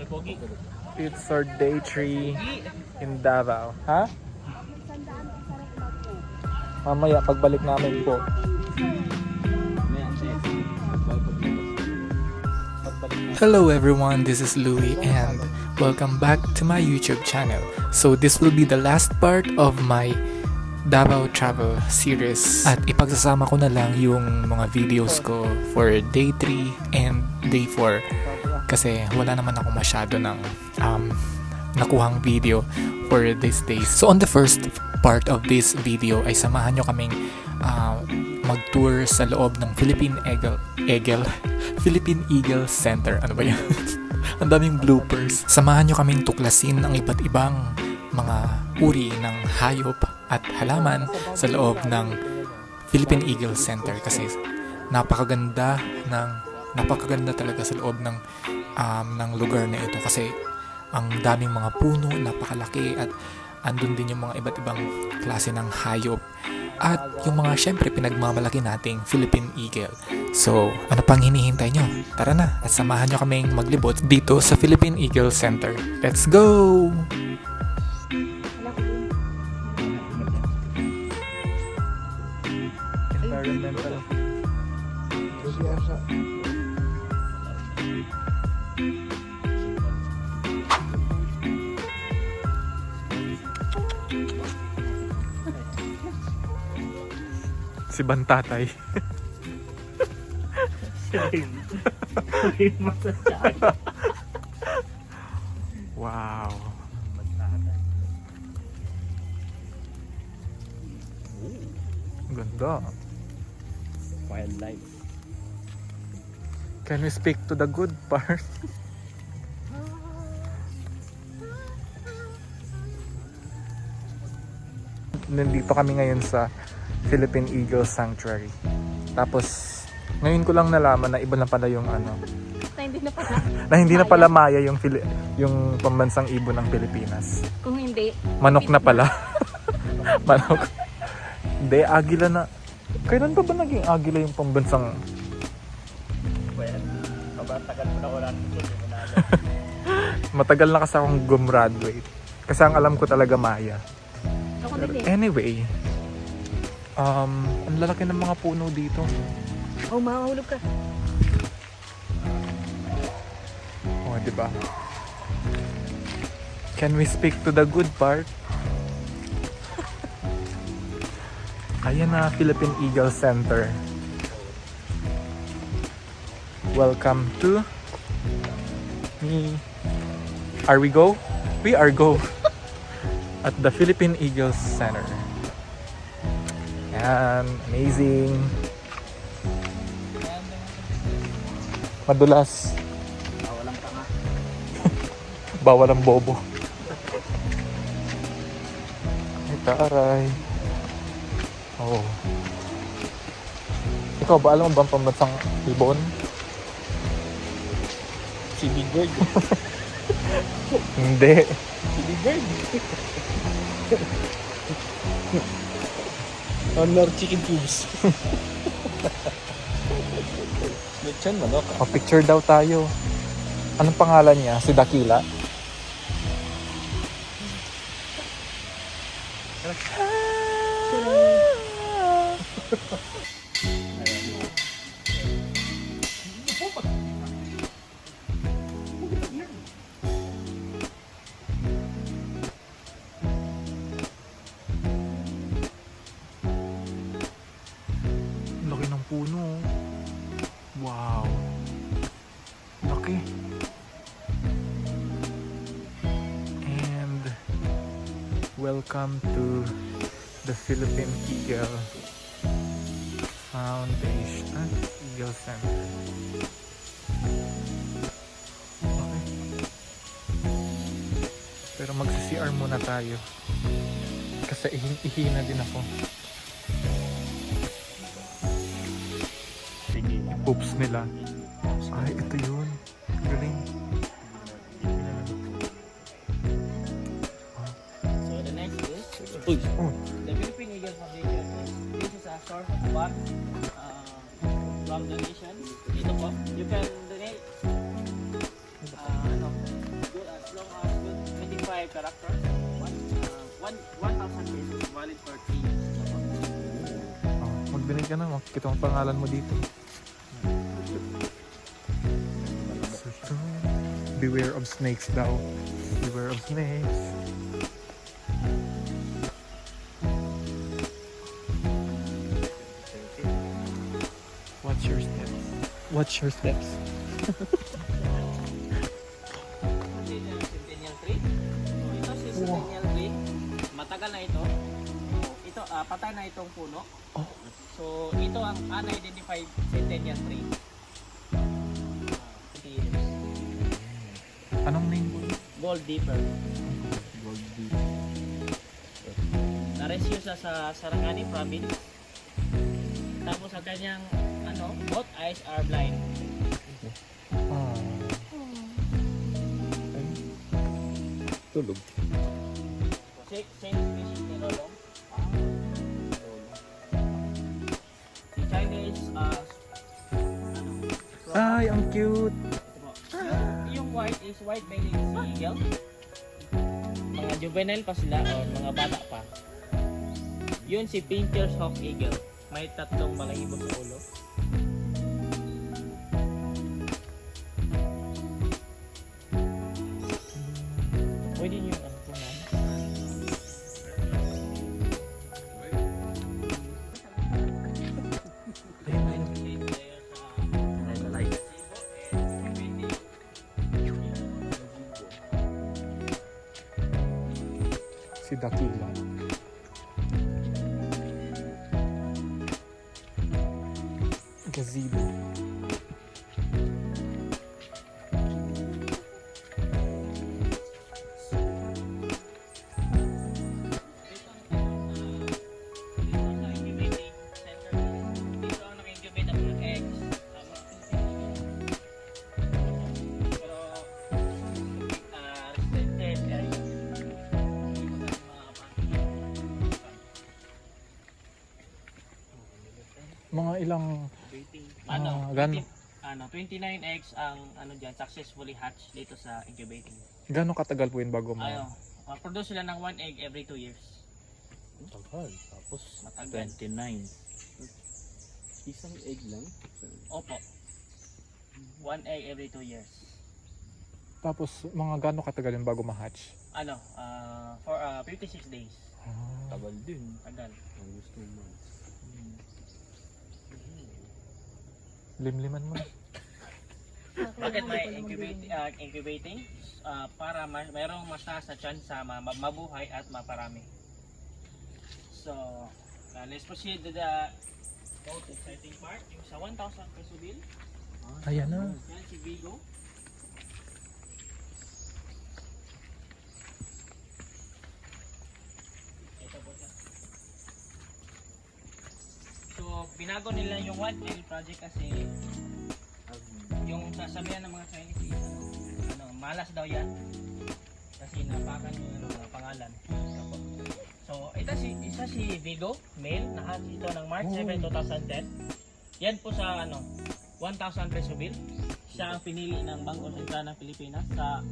It's our day 3 in Davao. Ha? Mamaya pagbalik namin po. Hello everyone, this is Louie and welcome back to my YouTube channel. So this will be the last part of my Davao travel series. At ipagsasama ko na lang yung mga videos ko for day 3 and day 4. Kasi wala naman ako masyado ng nakuhang video for these days. So on the first part of this video ay samahan nyo kaming mag-tour sa loob ng Philippine Eagle Center. Ano ba yan? Ang daming bloopers. Samahan nyo kaming tuklasin ang iba't ibang mga uri ng hayop at halaman sa loob ng Philippine Eagle Center kasi napakaganda talaga sa loob ng lugar na ito kasi ang daming mga puno, napakalaki at andun din yung mga iba't ibang klase ng hayop at yung mga syempre pinagmamalaki nating Philippine Eagle. So, ano pang hinihintay nyo? Tara na at samahan nyo kaming maglibot dito sa Philippine Eagle Center. Let's go! Environmental. Si Bantatay. Wow. Ganda. Wildlife. Can we speak to the good part? Nandito kami ngayon sa Philippine Eagle Sanctuary. Tapos ngayon ko lang nalaman na iba na pala yung na hindi na pala maya yung pambansang ibon ng Pilipinas. Kung hindi, Manok na pala. Manok. Hindi, agila na. Kailan pa ba naging agila yung pambansang? Matagal na kasi akong gumraduate. Kasi ang alam ko talaga maya. ako din eh. Anyway, ang lalaki ng mga puno dito. Oh, mahulog ka. Oh, di ba? Can we speak to the good part? Ayan na, Philippine Eagle Center. Welcome to Are we go? We are go at the Philippine Eagle Center. Yan, amazing. Madulas. Walang tanga. Bawal ang bobo. Ay, taray. Oh. Ikaw ba alam mo ba ang pambansang ibon? Chili bird. Hindi. Chili bird. Honor chicken cubes. Lechon manok. Oh, picture daw tayo. Anong pangalan niya? Si Dakila? Laki ng puno. Wow. Laki. And welcome to the Philippine Eagle Foundation. Eagle Center. Okay. Pero magsi-CR muna tayo. Kasi ihina din ako. Poops nila. Ay, ito yun. Galing. So the next is Oh. the Philippine Eagle Foundation. This is a source of fund from donation. Dito po, you can donate 5 characters. 1,000 pesos valid for 3 years. Magbinig ka na, makikita ang pangalan mo dito. Beware of snakes daw. Beware of snakes. Watch your steps. Watch your steps. Centennial tree. So, ito si Centennial tree. Matagal na ito. Ito, patay na itong puno. Oh. So, ito ang unidentified Centennial tree. 50 years. Anong name po? Gold Dipper. Gold Beach. Na-rescue siya sa Sarangani province. Tapos ang kanyang both eyes are blind. Oh. Tulog. Same species ni Lolo. Si China is Ay, ang cute. yung white is white-bellied sea eagle. Mga juvenile pa sila o mga bata pa. Yun si Painter's Hawk Eagle. May tatlong balahibo sa ulo. Pwede nyo yung punan. Si Dakila. Gazebo. Dito ang nag-incubate ang mga eggs. Pero restricted area. Mga ilang... gano? 29 eggs ang diyan successfully hatched dito sa incubating. Gano'ng katagal po yun bago mo? Produce sila ng 1 egg every 2 years. Tagal. Tapos Matagal. 29. Isang egg lang. Opo. 1 egg every 2 years. Tapos mga gano'ng katagal yun bago ma-hatch? For 56 days. Tagal din. Tagal. Ang gusto mo. Limliman mo. Bakit may incubating? Para mayroong mas taas na chance sa mabuhay at maparami. So, let's proceed to the most exciting part. Yung sa 1,000 peso bill. Ayan na. Yan si Vigo. Ito po siya. So, binago nila yung 1L project kasi yung sasabihan ng mga Chinese is malas daw yan kasi napakan yung mga pangalan. So, isa si Vigo, male, na ito ng March 7, 2010. Yan po sa 1,000 peso bill. Siya ang pinili ng Bangko Sentral ng Pilipinas sa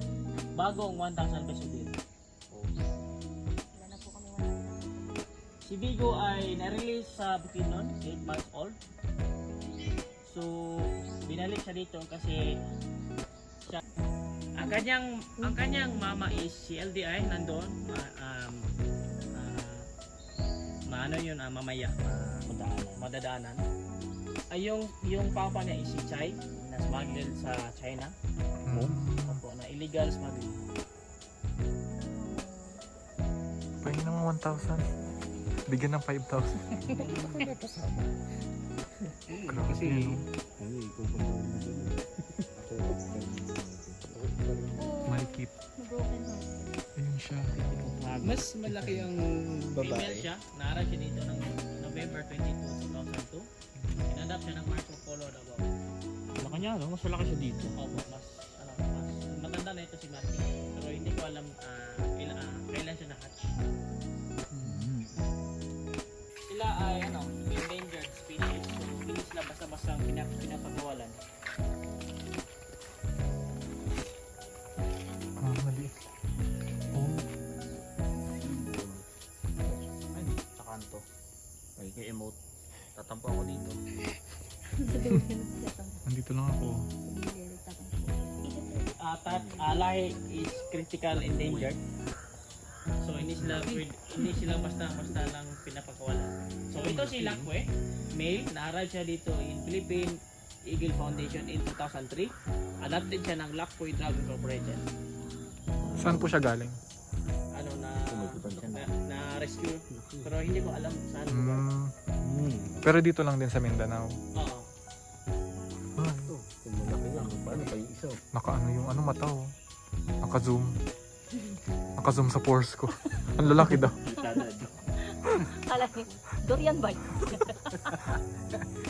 bagong 1,000 peso bill. Wala na po kami 100. Si Vigo ay na-release sa Bukidnon, 8 months old. So, binalik siya dito kasi siya, ang kanyang mama is si LDI nandoon. Mamaya, madadaanan. Ay yung papa niya is si Chai, na smuggled sa China. Opo, na illegal smuggling. Pwede naman 1,000. Bigyan ng 5,000. Grabe, Kasi, no? ano, ikaw pa naman na doon. Malikip. Broken heart. Ayun siya. Mas malaki ang Female babae. siya, naaral siya dito ng November 22, 2002. Inadapt siya ng Marco Polo Davao. Laki niya, no? Mas malaki siya dito. Opo, mas matanda na ito si Marky. Pero hindi ko alam kailan siya na-hatch. Sila ay endangered species. So, hindi sila basta-basta pinapagawalan. Mali. Oh. Dito lang ako. Lahi is critical endangered. So hindi sila basta lang pinapakawalan. So ito si Lakwe, male, na-arrive siya dito in Philippine Eagle Foundation in 2003. Adopted siya ng Lakwe Dragon Corporation. Saan po siya galing? Ano na rescue. Pero hindi ko alam saan lugar. Pero dito lang din sa Mindanao. Oo. Kung malaki yan, paano kayo isa? Naka-ano yung mata oh. Naka-zoom. Naka-zoom sa pores ko. Ang lalaki daw. Kala niyo, durian bite.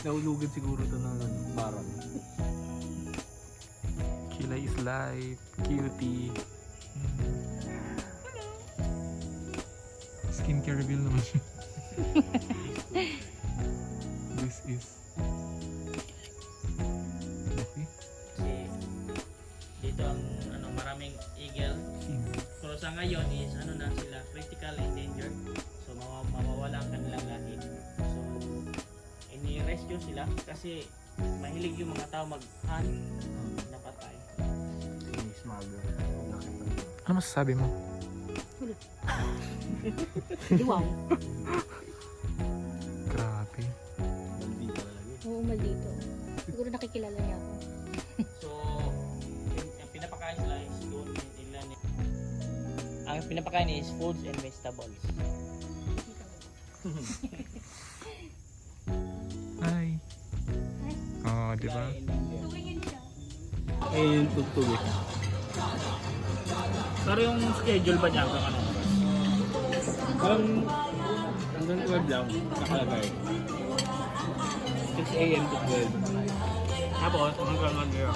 Naulugan siguro ito ng parang. Kilay is life. Cutie. Skincare reveal naman siya. This is okay. Kasi dito ang maraming eagle. Pero sa ngayon is na sila critical endangered. So mawawala ang kanilang lahi. So ini-rescue sila kasi mahilig yung mga tao mag-hunt, napatay. Ano masasabi mo? Wow. Grabe. Oo, maldito. Siguro nakikilala niya ako. So ang pinapakain sila is doon nila ang pinapakain is foods and vegetables. Hi. Oh, di ba? Tumingin siya. Eh, yung tugtog eh. Pero yung schedule ba niya hanggang ano? Parang hanggang 12 lang, nakalagay. 6 a.m. to 12. Tapos hanggang ano yun?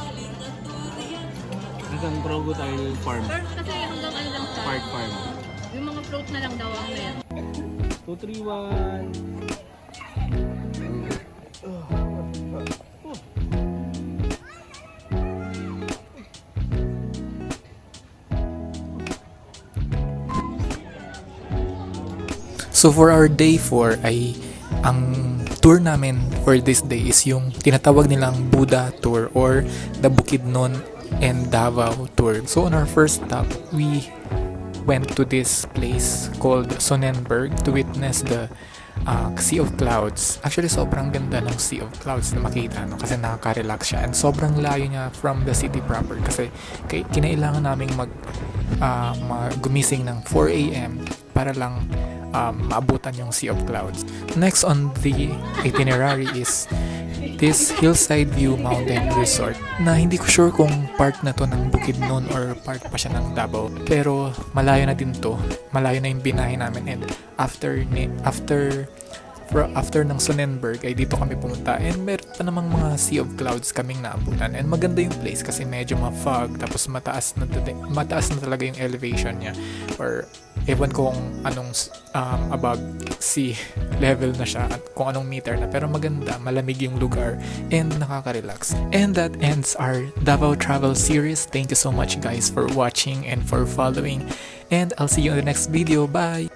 Hanggang Crocodile Farm. Pero kasi hanggang ano lang siya. Park Farm. Yung mga fruit na lang daw ang meron. 231. So for our day 4 ay ang tour namin for this day is yung tinatawag nilang Buddha tour or the Bukidnon and Davao tour. So on our first stop, we went to this place called Sonnenberg to witness the Sea of Clouds. Actually, sobrang ganda ng Sea of Clouds na makita, no? Kasi nakaka-relax siya and sobrang layo niya from the city proper kasi kinailangan naming gumising ng 4 a.m. para lang maabutan yung Sea of Clouds. Next on the itinerary is this Hillside View Mountain Resort na hindi ko sure kung part na to ng Bukidnon or part pa siya ng Davao, pero malayo na din to, malayo na yung binahe namin and after ng Sonnenberg ay dito kami pumunta and meron pa namang mga Sea of Clouds kaming naabutan and maganda yung place kasi medyo ma-fog tapos mataas na talaga yung elevation niya or ewan ko kung anong above sea level na siya at kung anong meter na pero maganda, malamig yung lugar and nakaka-relax. And that ends our Davao travel series. Thank you so much guys for watching and for following and I'll see you in the next video. Bye!